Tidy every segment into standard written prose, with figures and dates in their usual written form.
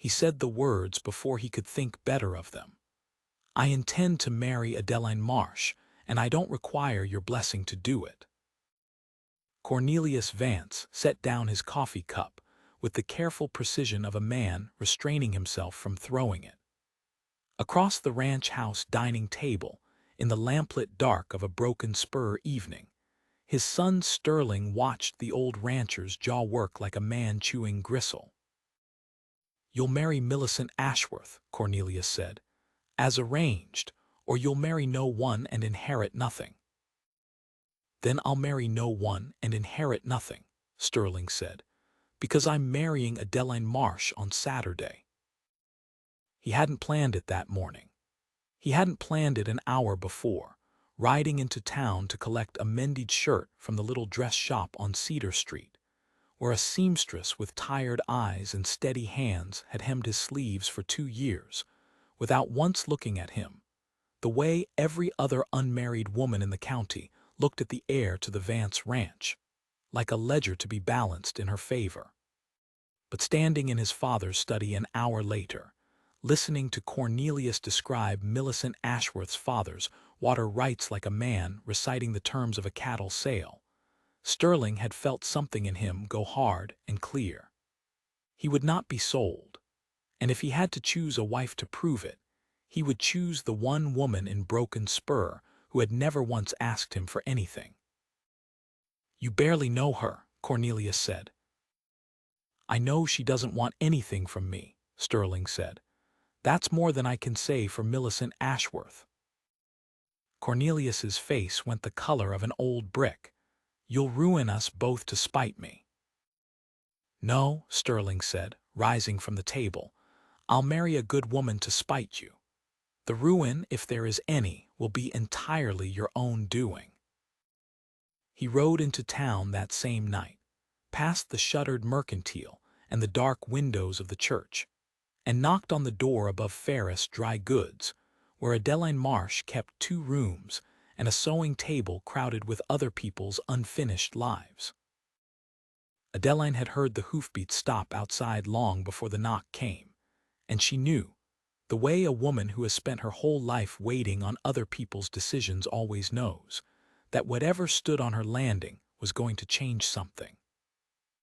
He said the words before he could think better of them. "I intend to marry Adeline Marsh, and I don't require your blessing to do it." Cornelius Vance set down his coffee cup with the careful precision of a man restraining himself from throwing it. Across the ranch house dining table, in the lamplit dark of a broken spur evening, his son Sterling watched the old rancher's jaw work like a man chewing gristle. "You'll marry Millicent Ashworth," Cornelius said, "as arranged, or you'll marry no one and inherit nothing." "Then I'll marry no one and inherit nothing," Sterling said, "because I'm marrying Adeline Marsh on Saturday." He hadn't planned it that morning. He hadn't planned it an hour before, riding into town to collect a mended shirt from the little dress shop on Cedar Street, where a seamstress with tired eyes and steady hands had hemmed his sleeves for 2 years, without once looking at him, the way every other unmarried woman in the county looked at the heir to the Vance ranch, like a ledger to be balanced in her favor. But standing in his father's study an hour later, listening to Cornelius describe Millicent Ashworth's father's water rights like a man reciting the terms of a cattle sale, Sterling had felt something in him go hard and clear. He would not be sold, and if he had to choose a wife to prove it, he would choose the one woman in Broken Spur who had never once asked him for anything. "You barely know her," Cornelius said. "I know she doesn't want anything from me," Sterling said. "That's more than I can say for Millicent Ashworth." Cornelius's face went the color of an old brick. "You'll ruin us both to spite me." "No," Sterling said, rising from the table. "I'll marry a good woman to spite you. The ruin, if there is any, will be entirely your own doing." He rode into town that same night, past the shuttered mercantile and the dark windows of the church, and knocked on the door above Ferris Dry Goods, where Adeline Marsh kept 2 rooms and a sewing table crowded with other people's unfinished lives. Adeline had heard the hoofbeats stop outside long before the knock came, and she knew, the way a woman who has spent her whole life waiting on other people's decisions always knows, that whatever stood on her landing was going to change something.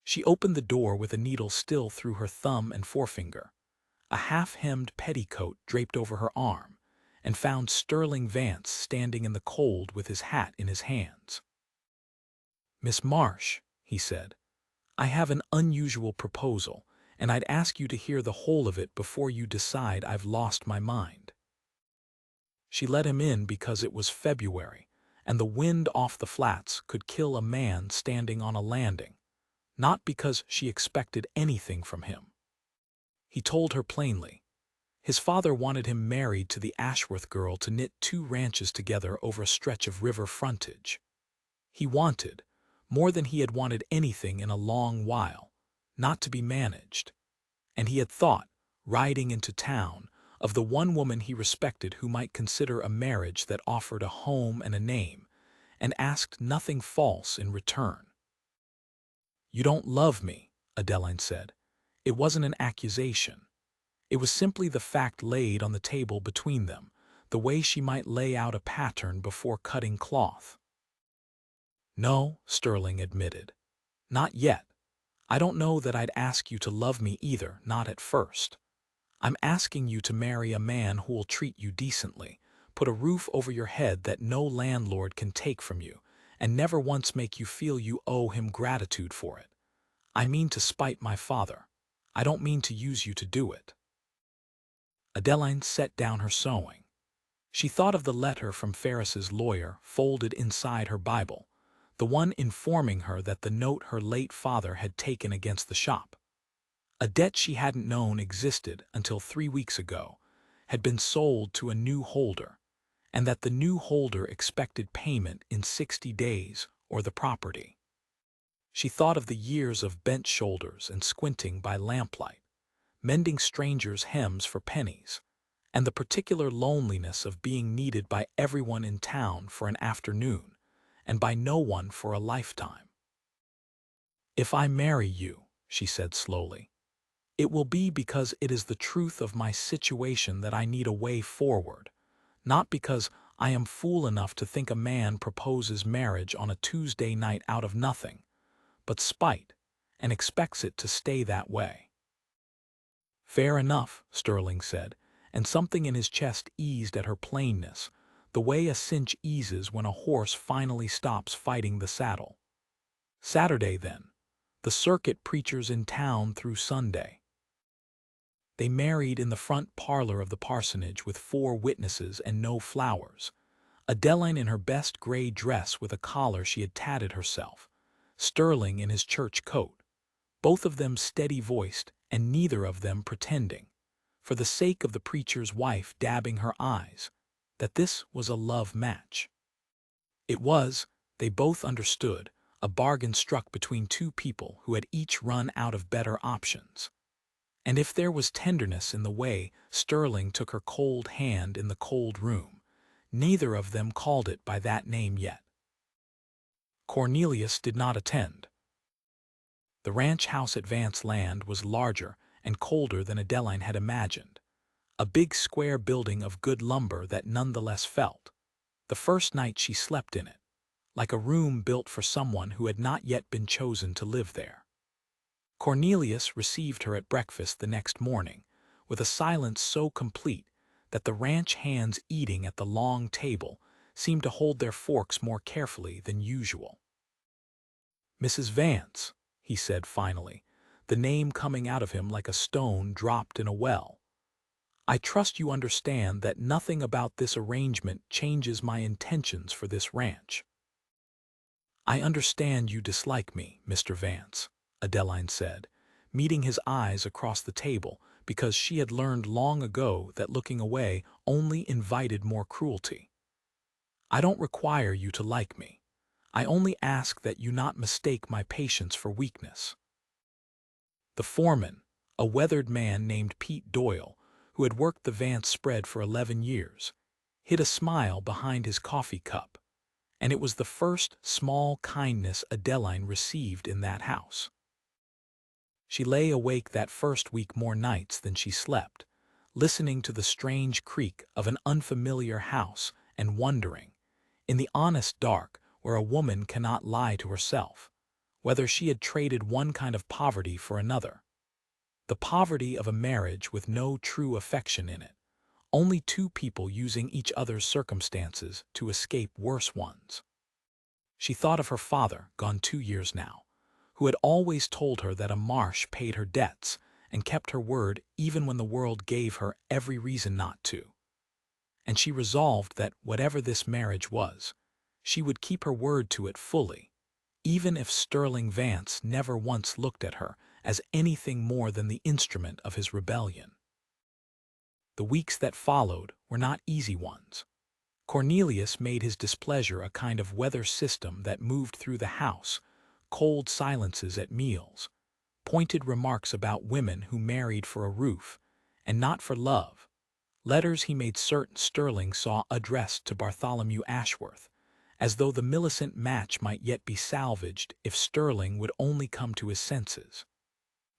She opened the door with a needle still through her thumb and forefinger, a half-hemmed petticoat draped over her arm, and found Sterling Vance standing in the cold with his hat in his hands. "Miss Marsh," he said, "I have an unusual proposal, and I'd ask you to hear the whole of it before you decide I've lost my mind." She let him in because it was February, and the wind off the flats could kill a man standing on a landing, not because she expected anything from him. He told her plainly. His father wanted him married to the Ashworth girl to knit 2 ranches together over a stretch of river frontage. He wanted, more than he had wanted anything in a long while, not to be managed. And he had thought, riding into town, of the one woman he respected who might consider a marriage that offered a home and a name, and asked nothing false in return. "You don't love me," Adeline said. It wasn't an accusation. It was simply the fact laid on the table between them, the way she might lay out a pattern before cutting cloth. "No," Sterling admitted. "Not yet. I don't know that I'd ask you to love me either, not at first. I'm asking you to marry a man who'll treat you decently, put a roof over your head that no landlord can take from you, and never once make you feel you owe him gratitude for it. I mean to spite my father. I don't mean to use you to do it." Adeline set down her sewing. She thought of the letter from Ferris's lawyer folded inside her Bible, the one informing her that the note her late father had taken against the shop, a debt she hadn't known existed until 3 weeks ago, had been sold to a new holder, and that the new holder expected payment in 60 days or the property. She thought of the years of bent shoulders and squinting by lamplight, mending strangers' hems for pennies, and the particular loneliness of being needed by everyone in town for an afternoon, and by no one for a lifetime. "If I marry you," she said slowly, It will be because it is the truth of my situation that I need a way forward, not because I am fool enough to think a man proposes marriage on a Tuesday night out of nothing, but spite, and expects it to stay that way." "Fair enough," Sterling said, and something in his chest eased at her plainness, the way a cinch eases when a horse finally stops fighting the saddle. "Saturday, then. The circuit preachers in town through Sunday." They married in the front parlor of the parsonage with 4 witnesses and no flowers. Adeline in her best gray dress with a collar she had tatted herself, Sterling in his church coat, both of them steady-voiced and neither of them pretending, for the sake of the preacher's wife dabbing her eyes, that this was a love match. It was, they both understood, a bargain struck between 2 people who had each run out of better options. And if there was tenderness in the way Sterling took her cold hand in the cold room, neither of them called it by that name yet. Cornelius did not attend. The ranch house at Vance Land was larger and colder than Adeline had imagined, a big square building of good lumber that nonetheless felt, the first night she slept in it, like a room built for someone who had not yet been chosen to live there. Cornelius received her at breakfast the next morning, with a silence so complete that the ranch hands eating at the long table seemed to hold their forks more carefully than usual. "Mrs. Vance," he said finally, the name coming out of him like a stone dropped in a well. "I trust you understand that nothing about this arrangement changes my intentions for this ranch." "I understand you dislike me, Mr. Vance," Adeline said, meeting his eyes across the table because she had learned long ago that looking away only invited more cruelty. "I don't require you to like me. I only ask that you not mistake my patience for weakness." The foreman, a weathered man named Pete Doyle, who had worked the Vance spread for 11 years, hid a smile behind his coffee cup, and it was the first small kindness Adeline received in that house. She lay awake that first week more nights than she slept, listening to the strange creak of an unfamiliar house and wondering, in the honest dark where a woman cannot lie to herself, whether she had traded one kind of poverty for another. The poverty of a marriage with no true affection in it, only 2 people using each other's circumstances to escape worse ones. She thought of her father, gone 2 years now, who had always told her that a marsh paid her debts and kept her word even when the world gave her every reason not to. And she resolved that whatever this marriage was, she would keep her word to it fully, even if Sterling Vance never once looked at her as anything more than the instrument of his rebellion. The weeks that followed were not easy ones. Cornelius made his displeasure a kind of weather system that moved through the house, cold silences at meals, pointed remarks about women who married for a roof and not for love, letters he made certain Sterling saw addressed to Bartholomew Ashworth, as though the Millicent match might yet be salvaged if Sterling would only come to his senses.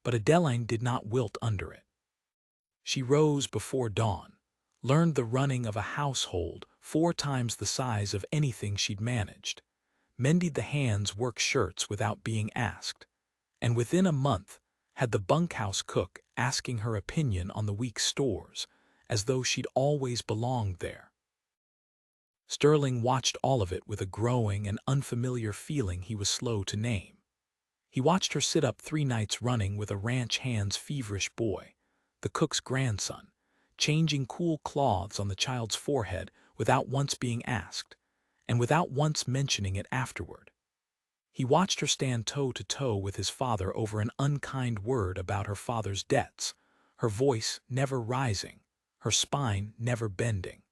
But Adeline did not wilt under it. She rose before dawn, learned the running of a household 4 times the size of anything she'd managed, mended the hands' work shirts without being asked, and within a month had the bunkhouse cook asking her opinion on the week's stores, as though she'd always belonged there. Sterling watched all of it with a growing and unfamiliar feeling he was slow to name. He watched her sit up 3 nights running with a ranch hand's feverish boy, the cook's grandson, changing cool cloths on the child's forehead without once being asked, and without once mentioning it afterward. He watched her stand toe-to-toe with his father over an unkind word about her father's debts, her voice never rising, her spine never bending.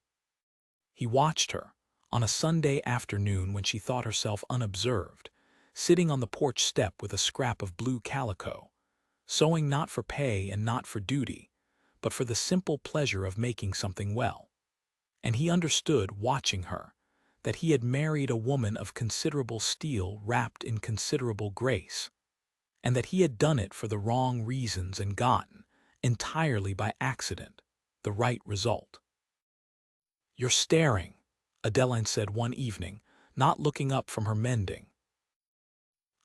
He watched her, on a Sunday afternoon when she thought herself unobserved, sitting on the porch step with a scrap of blue calico, sewing not for pay and not for duty, but for the simple pleasure of making something well. And he understood, watching her, that he had married a woman of considerable steel wrapped in considerable grace. and that he had done it for the wrong reasons and gotten, entirely by accident, the right result. "You're staring," Adeline said one evening, not looking up from her mending.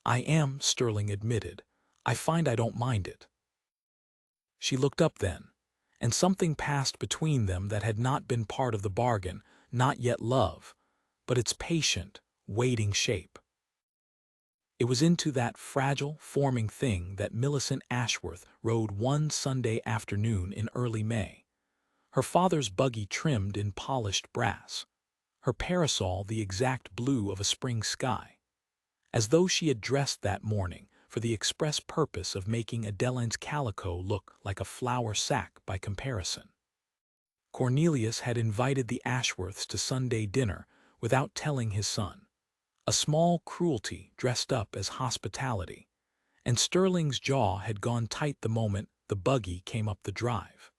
"I am," Sterling admitted. "I find I don't mind it." She looked up then, and something passed between them that had not been part of the bargain, not yet love, but its patient, waiting shape. It was into that fragile, forming thing that Millicent Ashworth rode one Sunday afternoon in early May, her father's buggy trimmed in polished brass, her parasol the exact blue of a spring sky, as though she had dressed that morning for the express purpose of making Adeline's calico look like a flour sack by comparison. Cornelius had invited the Ashworths to Sunday dinner without telling his son, a small cruelty dressed up as hospitality, and Sterling's jaw had gone tight the moment the buggy came up the drive.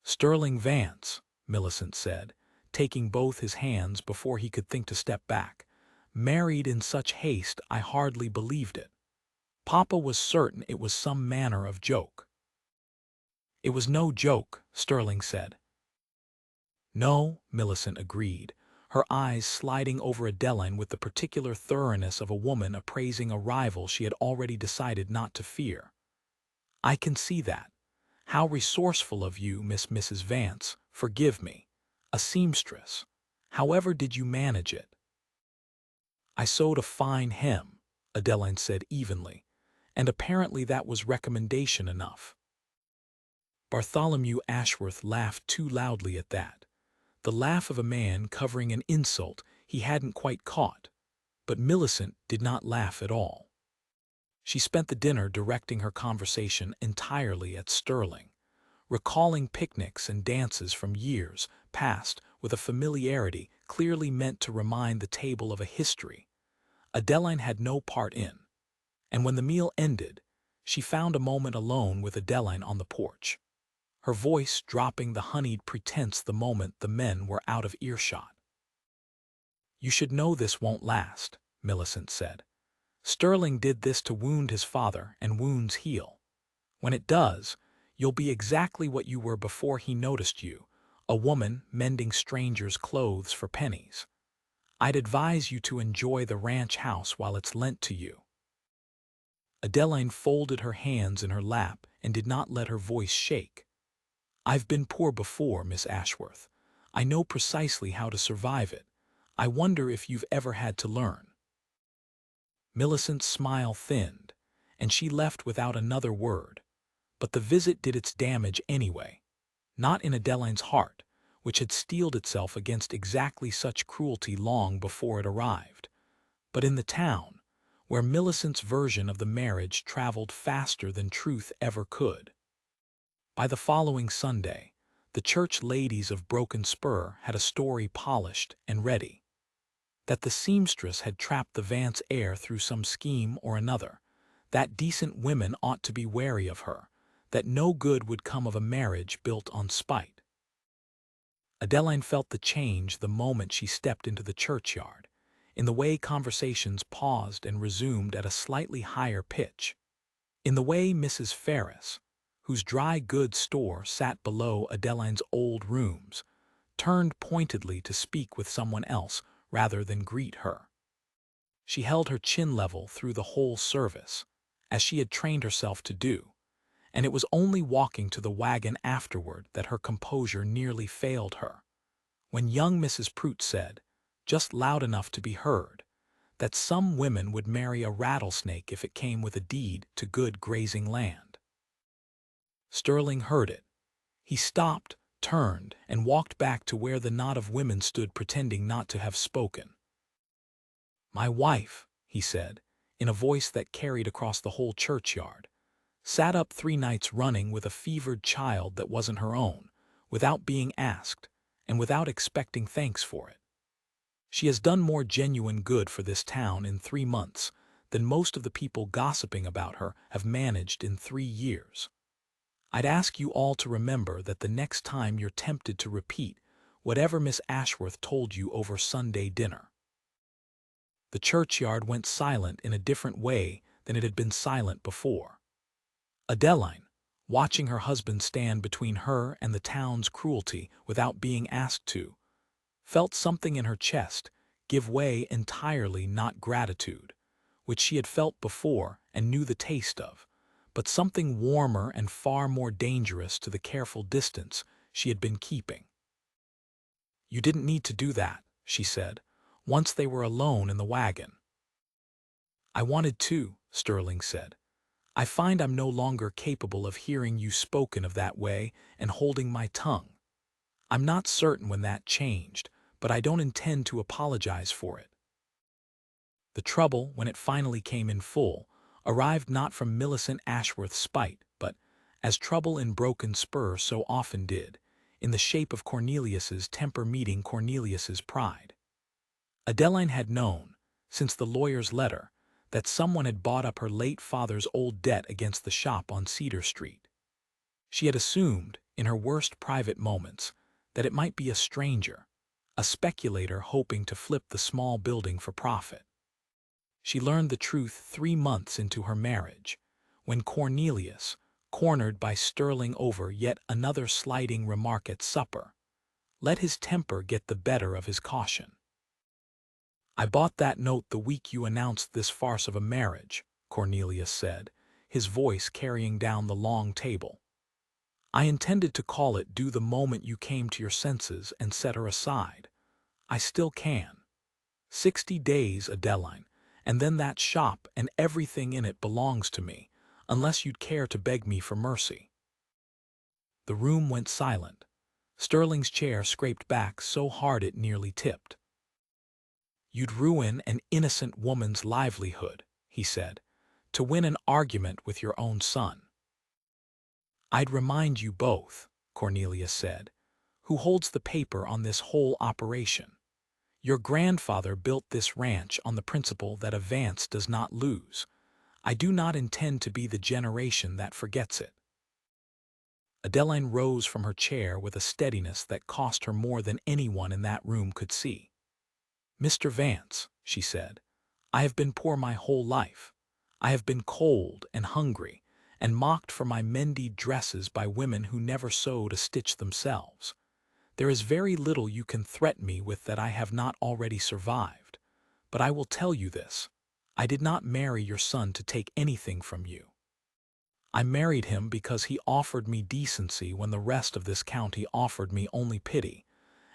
"Sterling Vance," Millicent said, taking both his hands before he could think to step back, "married in such haste I hardly believed it. Papa was certain it was some manner of joke." "It was no joke," Sterling said. "No," Millicent agreed, her eyes sliding over Adeline with the particular thoroughness of a woman appraising a rival she had already decided not to fear. "I can see that. How resourceful of you, Mrs. Vance, forgive me. A seamstress. However did you manage it?" "I sewed a fine hem," Adeline said evenly, and apparently that was recommendation enough. Bartholomew Ashworth laughed too loudly at that, the laugh of a man covering an insult he hadn't quite caught, but Millicent did not laugh at all. She spent the dinner directing her conversation entirely at Sterling, recalling picnics and dances from years past with a familiarity clearly meant to remind the table of a history Adeline had no part in, and when the meal ended, she found a moment alone with Adeline on the porch, her voice dropping the honeyed pretense the moment the men were out of earshot. "You should know this won't last," Millicent said. "Sterling did this to wound his father, and wounds heal. When it does, you'll be exactly what you were before he noticed you, a woman mending strangers' clothes for pennies. I'd advise you to enjoy the ranch house while it's lent to you." Adeline folded her hands in her lap and did not let her voice shake. "I've been poor before, Miss Ashworth. I know precisely how to survive it. I wonder if you've ever had to learn." Millicent's smile thinned, and she left without another word. But the visit did its damage anyway, not in Adeline's heart, which had steeled itself against exactly such cruelty long before it arrived, but in the town, where Millicent's version of the marriage traveled faster than truth ever could. By the following Sunday, the church ladies of Broken Spur had a story polished and ready. That the seamstress had trapped the Vance heir through some scheme or another, that decent women ought to be wary of her, that no good would come of a marriage built on spite. Adeline felt the change the moment she stepped into the churchyard, in the way conversations paused and resumed at a slightly higher pitch, in the way Mrs. Ferris, whose dry goods store sat below Adeline's old rooms, turned pointedly to speak with someone else rather than greet her. She held her chin level through the whole service, as she had trained herself to do, and it was only walking to the wagon afterward that her composure nearly failed her, when young Mrs. Prout said, just loud enough to be heard, that some women would marry a rattlesnake if it came with a deed to good grazing land. Sterling heard it. He stopped, turned, and walked back to where the knot of women stood pretending not to have spoken. "My wife," he said, in a voice that carried across the whole churchyard, "sat up 3 nights running with a fevered child that wasn't her own, without being asked, and without expecting thanks for it. She has done more genuine good for this town in 3 months than most of the people gossiping about her have managed in 3 years. I'd ask you all to remember that the next time you're tempted to repeat whatever Miss Ashworth told you over Sunday dinner." The churchyard went silent in a different way than it had been silent before. Adeline, watching her husband stand between her and the town's cruelty without being asked to, felt something in her chest give way entirely, not gratitude, which she had felt before and knew the taste of, but something warmer and far more dangerous to the careful distance she had been keeping. "You didn't need to do that," she said, once they were alone in the wagon. "I wanted to," Sterling said. "I find I'm no longer capable of hearing you spoken of that way and holding my tongue. I'm not certain when that changed, but I don't intend to apologize for it." The trouble, when it finally came in full, arrived not from Millicent Ashworth's spite, but, as trouble in broken spur so often did, in the shape of Cornelius's temper meeting Cornelius's pride. Adeline had known, since the lawyer's letter, that someone had bought up her late father's old debt against the shop on Cedar Street. She had assumed, in her worst private moments, that it might be a stranger, a speculator hoping to flip the small building for profit. She learned the truth 3 months into her marriage, when Cornelius, cornered by Sterling over yet another slighting remark at supper, let his temper get the better of his caution. "I bought that note the week you announced this farce of a marriage," Cornelius said, his voice carrying down the long table. "I intended to call it due the moment you came to your senses and set her aside. I still can. 60 days, Adeline, and then that shop and everything in it belongs to me, unless you'd care to beg me for mercy." The room went silent. Sterling's chair scraped back so hard it nearly tipped. "You'd ruin an innocent woman's livelihood," he said, "to win an argument with your own son." "I'd remind you both," Cornelius said, "who holds the paper on this whole operation. Your grandfather built this ranch on the principle that a Vance does not lose. I do not intend to be the generation that forgets it." Adeline rose from her chair with a steadiness that cost her more than anyone in that room could see. "Mr. Vance," she said, "I have been poor my whole life. I have been cold and hungry, and mocked for my mended dresses by women who never sewed a stitch themselves. There is very little you can threaten me with that I have not already survived. But I will tell you this. I did not marry your son to take anything from you. I married him because he offered me decency when the rest of this county offered me only pity,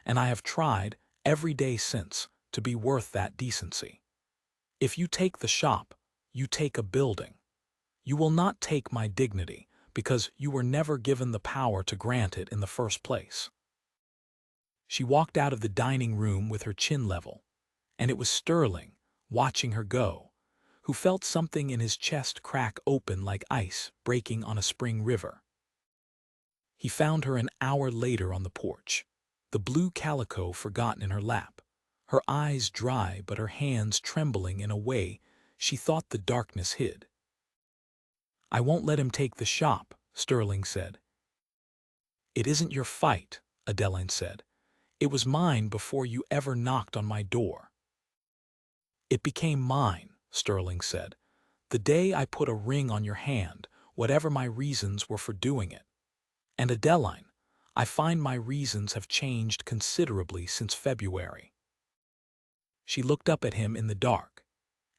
and I have tried, every day since, to be worth that decency. If you take the shop, you take a building. You will not take my dignity, because you were never given the power to grant it in the first place." She walked out of the dining room with her chin level, and it was Sterling, watching her go, who felt something in his chest crack open like ice breaking on a spring river. He found her an hour later on the porch, the blue calico forgotten in her lap, her eyes dry but her hands trembling in a way she thought the darkness hid. "I won't let him take the shop," Sterling said. "It isn't your fight," Adeline said. "It was mine before you ever knocked on my door." "It became mine," Sterling said, "the day I put a ring on your hand, whatever my reasons were for doing it. And Adeline, I find my reasons have changed considerably since February." She looked up at him in the dark,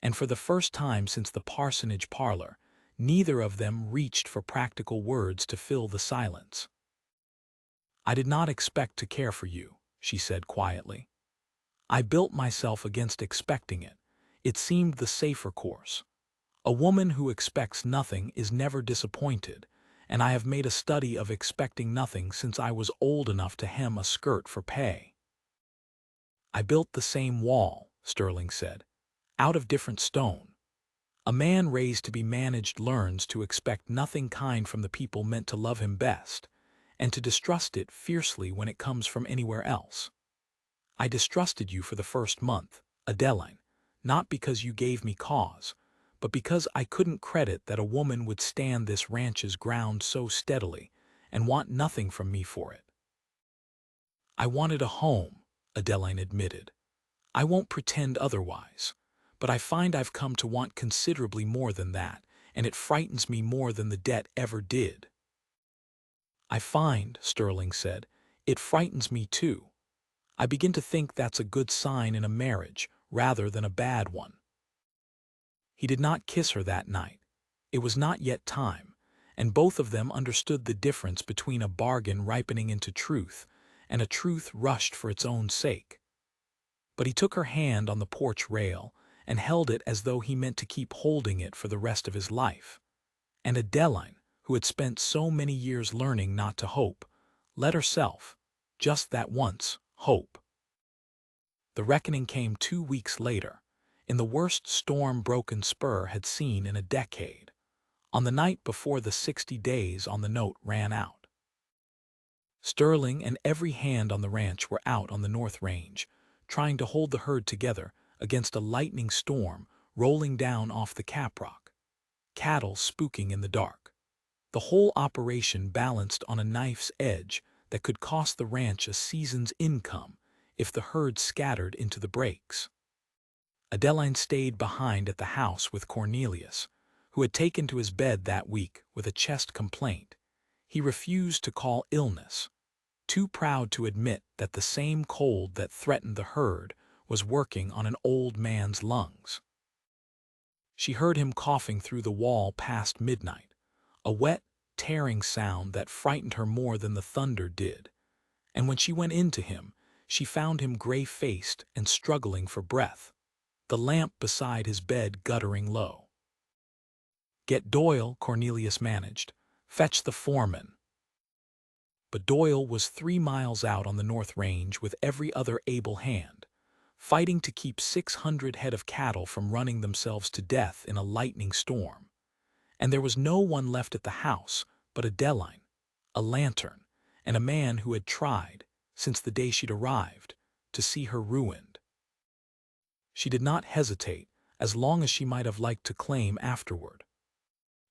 and for the first time since the parsonage parlor, neither of them reached for practical words to fill the silence. "I did not expect to care for you," she said quietly. "I built myself against expecting it. It seemed the safer course. A woman who expects nothing is never disappointed, and I have made a study of expecting nothing since I was old enough to hem a skirt for pay." "I built the same wall," Sterling said, "out of different stone. A man raised to be managed learns to expect nothing kind from the people meant to love him best, and to distrust it fiercely when it comes from anywhere else. I distrusted you for the first month, Adeline, not because you gave me cause, but because I couldn't credit that a woman would stand this ranch's ground so steadily and want nothing from me for it." "I wanted a home," Adeline admitted. "I won't pretend otherwise. but I find I've come to want considerably more than that, and it frightens me more than the debt ever did." "I find," Sterling said, "it frightens me too. I begin to think that's a good sign in a marriage rather than a bad one." He did not kiss her that night. It was not yet time, and both of them understood the difference between a bargain ripening into truth and a truth rushed for its own sake. But he took her hand on the porch rail and held it as though he meant to keep holding it for the rest of his life. And Adeline, who had spent so many years learning not to hope, let herself, just that once, hope. The reckoning came 2 weeks later, in the worst storm Broken Spur had seen in a decade, on the night before the 60 days on the note ran out. Sterling and every hand on the ranch were out on the North Range, trying to hold the herd together against a lightning storm rolling down off the caprock, cattle spooking in the dark. The whole operation balanced on a knife's edge that could cost the ranch a season's income if the herd scattered into the breaks. Adeline stayed behind at the house with Cornelius, who had taken to his bed that week with a chest complaint. He refused to call illness, too proud to admit that the same cold that threatened the herd was working on an old man's lungs. She heard him coughing through the wall past midnight, a wet, tearing sound that frightened her more than the thunder did, and when she went in to him, she found him gray-faced and struggling for breath, the lamp beside his bed guttering low. "Get Doyle," Cornelius managed. "Fetch the foreman." But Doyle was 3 miles out on the North Range with every other able hand, fighting to keep 600 head of cattle from running themselves to death in a lightning storm. And there was no one left at the house but Adeline, a lantern, and a man who had tried, since the day she'd arrived, to see her ruined. She did not hesitate, as long as she might have liked to claim afterward.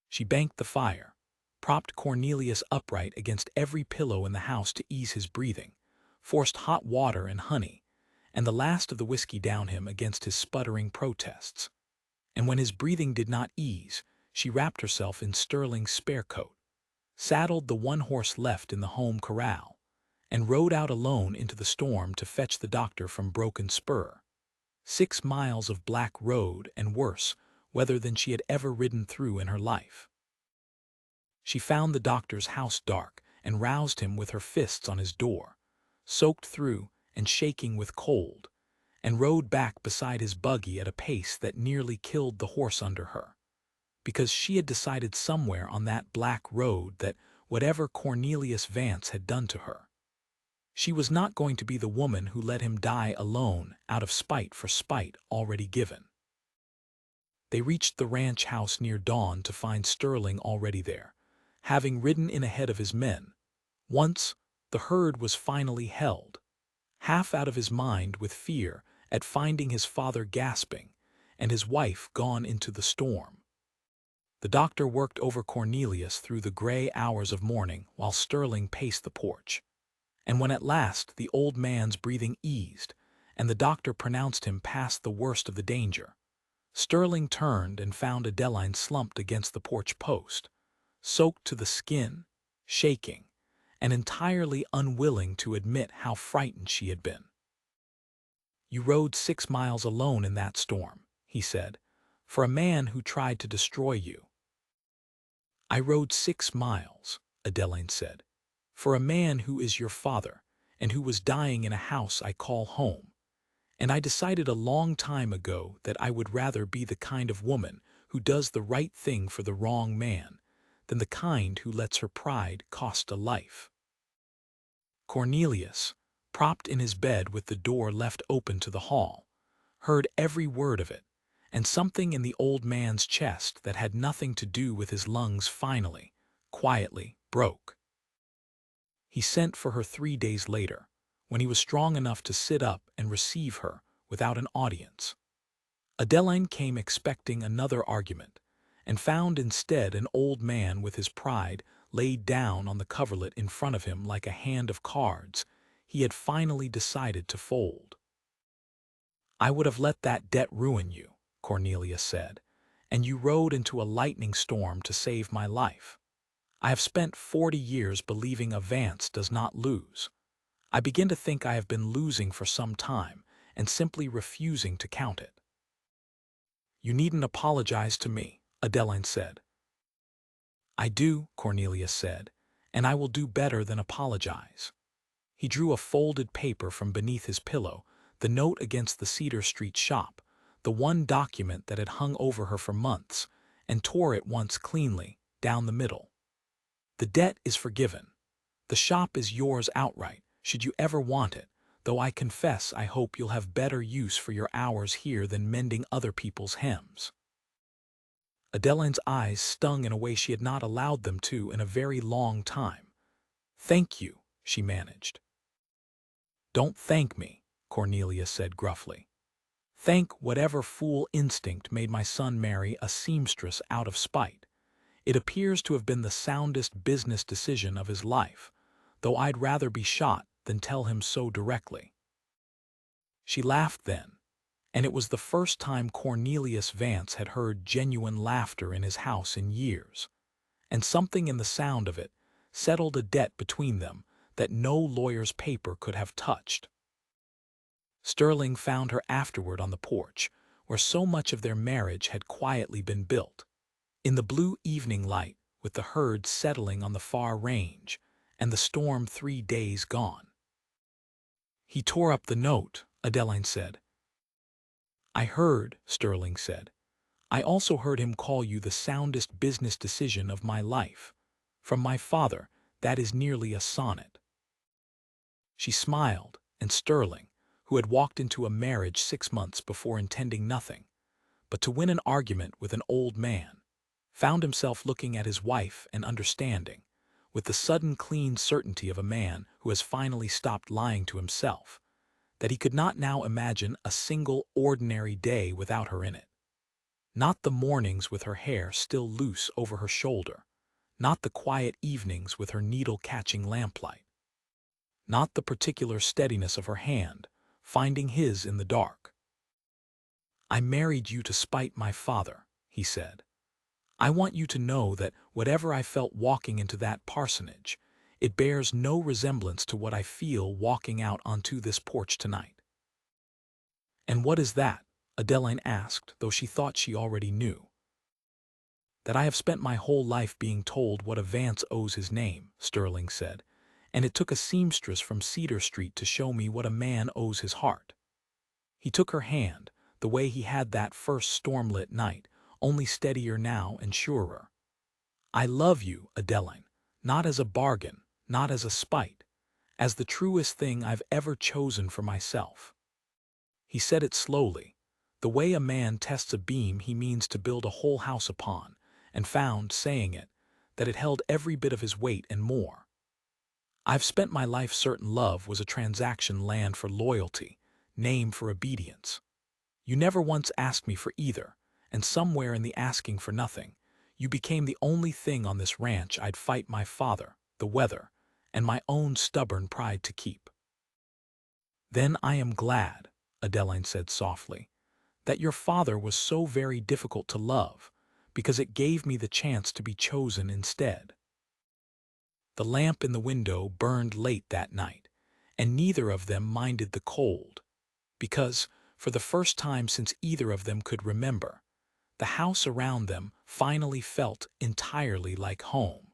She banked the fire, propped Cornelius upright against every pillow in the house to ease his breathing, forced hot water and honey, and the last of the whiskey down him against his sputtering protests. And when his breathing did not ease, she wrapped herself in Sterling's spare coat, saddled the one horse left in the home corral, and rode out alone into the storm to fetch the doctor from Broken Spur. 6 miles of black road and worse weather than she had ever ridden through in her life. She found the doctor's house dark and roused him with her fists on his door, soaked through and shaking with cold, and rode back beside his buggy at a pace that nearly killed the horse under her, because she had decided somewhere on that black road that whatever Cornelius Vance had done to her, she was not going to be the woman who let him die alone out of spite for spite already given. They reached the ranch house near dawn to find Sterling already there, having ridden in ahead of his men. Once, the herd was finally held, half out of his mind with fear at finding his father gasping and his wife gone into the storm. The doctor worked over Cornelius through the gray hours of morning while Sterling paced the porch. And when at last the old man's breathing eased and the doctor pronounced him past the worst of the danger, Sterling turned and found Adeline slumped against the porch post, soaked to the skin, shaking, and entirely unwilling to admit how frightened she had been. "You rode 6 miles alone in that storm," he said, "for a man who tried to destroy you." "I rode 6 miles," Adeline said, "for a man who is your father and who was dying in a house I call home. And I decided a long time ago that I would rather be the kind of woman who does the right thing for the wrong man than the kind who lets her pride cost a life." Cornelius, propped in his bed with the door left open to the hall, heard every word of it, and something in the old man's chest that had nothing to do with his lungs finally, quietly, broke. He sent for her 3 days later, when he was strong enough to sit up and receive her without an audience. Adeline came expecting another argument, and found instead an old man with his pride laid down on the coverlet in front of him like a hand of cards he had finally decided to fold. "I would have let that debt ruin you," Cornelia said, and you rode into a lightning storm to save my life. I have spent 40 years believing a Vance does not lose. I begin to think I have been losing for some time and simply refusing to count it. You needn't apologize to me, Adeline said. I do, Cornelia said, and I will do better than apologize. He drew a folded paper from beneath his pillow, the note against the Cedar Street shop, the one document that had hung over her for months, and tore it once cleanly, down the middle. The debt is forgiven. The shop is yours outright, should you ever want it, though I confess I hope you'll have better use for your hours here than mending other people's hems. Adeline's eyes stung in a way she had not allowed them to in a very long time. Thank you, she managed. Don't thank me, Cornelia said gruffly. Thank whatever fool instinct made my son marry a seamstress out of spite. It appears to have been the soundest business decision of his life, though I'd rather be shot than tell him so directly. She laughed then, and it was the first time Cornelius Vance had heard genuine laughter in his house in years, and something in the sound of it settled a debt between them that no lawyer's paper could have touched. Sterling found her afterward on the porch, where so much of their marriage had quietly been built, in the blue evening light, with the herd settling on the far range, and the storm 3 days gone. He tore up the note, Adeline said. I heard, Sterling said. I also heard him call you the soundest business decision of my life. From my father, that is nearly a sonnet. She smiled, and Sterling, who had walked into a marriage 6 months before intending nothing but to win an argument with an old man, found himself looking at his wife and understanding, with the sudden clean certainty of a man who has finally stopped lying to himself, that he could not now imagine a single ordinary day without her in it. Not the mornings with her hair still loose over her shoulder, not the quiet evenings with her needle-catching lamplight, not the particular steadiness of her hand, finding his in the dark. I married you to spite my father, he said. I want you to know that whatever I felt walking into that parsonage, it bears no resemblance to what I feel walking out onto this porch tonight. And what is that? Adeline asked, though she thought she already knew. That I have spent my whole life being told what a Vance owes his name, Sterling said, and it took a seamstress from Cedar Street to show me what a man owes his heart. He took her hand, the way he had that first stormlit night, only steadier now and surer. I love you, Adeline, not as a bargain, not as a spite, as the truest thing I've ever chosen for myself. He said it slowly, the way a man tests a beam he means to build a whole house upon, and found, saying it, that it held every bit of his weight and more. I've spent my life certain love was a transaction land for loyalty, name for obedience. You never once asked me for either, and somewhere in the asking for nothing, you became the only thing on this ranch I'd fight my father, the weather, and my own stubborn pride to keep. Then I am glad, Adeline said softly, that your father was so very difficult to love, because it gave me the chance to be chosen instead. The lamp in the window burned late that night, and neither of them minded the cold, because, for the first time since either of them could remember, the house around them finally felt entirely like home.